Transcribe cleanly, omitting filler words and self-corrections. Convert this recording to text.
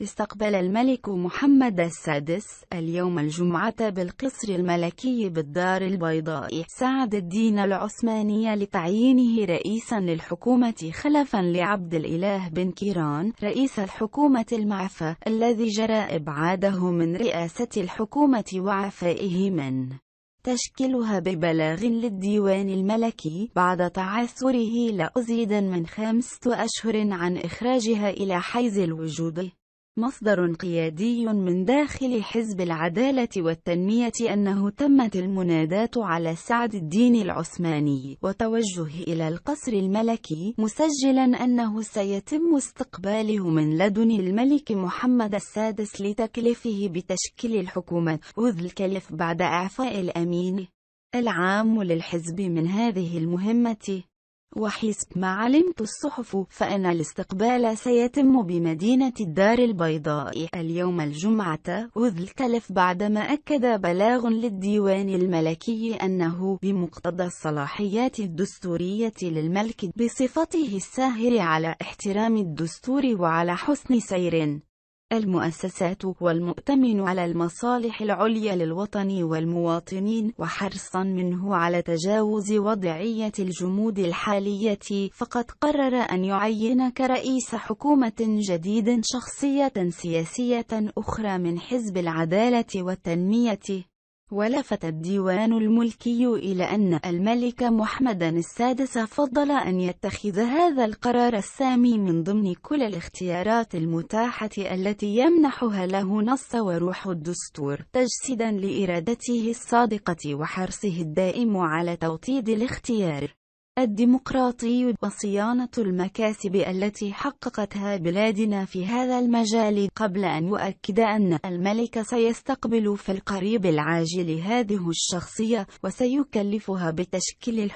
استقبل الملك محمد السادس اليوم الجمعة بالقصر الملكي بالدار البيضاء سعد الدين العثماني لتعيينه رئيسا للحكومة خلفا لعبد الإله بن كيران رئيس الحكومة المعفى الذي جرى إبعاده من رئاسة الحكومة وعفائه من تشكيلها ببلاغ للديوان الملكي بعد تعثره لأزيد من 5 أشهر عن إخراجها إلى حيز الوجود. مصدر قيادي من داخل حزب العدالة والتنمية أنه تمت المناداة على سعد الدين العثماني وتوجه إلى القصر الملكي مسجلا أنه سيتم استقباله من لدن الملك محمد السادس لتكليفه بتشكيل الحكومة ذو الكلف بعد إعفاء الأمين العام للحزب من هذه المهمة. وحسب ما علمت الصحف فإن الاستقبال سيتم بمدينة الدار البيضاء اليوم الجمعة ذو الكلف بعدما أكد بلاغ للديوان الملكي أنه بمقتضى الصلاحيات الدستورية للملك بصفته الساهر على احترام الدستور وعلى حسن سير المؤسسات والمؤتمن على المصالح العليا للوطن والمواطنين وحرصا منه على تجاوز وضعية الجمود الحالية فقد قرر أن يعين كرئيس حكومة جديد شخصية سياسية أخرى من حزب العدالة والتنمية. ولفت الديوان الملكي إلى أن الملك محمد السادس فضل أن يتخذ هذا القرار السامي من ضمن كل الاختيارات المتاحة التي يمنحها له نص وروح الدستور تجسيدا لإرادته الصادقة وحرصه الدائم على توطيد الاختيار الديمقراطي وصيانة المكاسب التي حققتها بلادنا في هذا المجال قبل أن يؤكد أن الملك سيستقبل في القريب العاجل هذه الشخصية وسيكلفها بتشكيل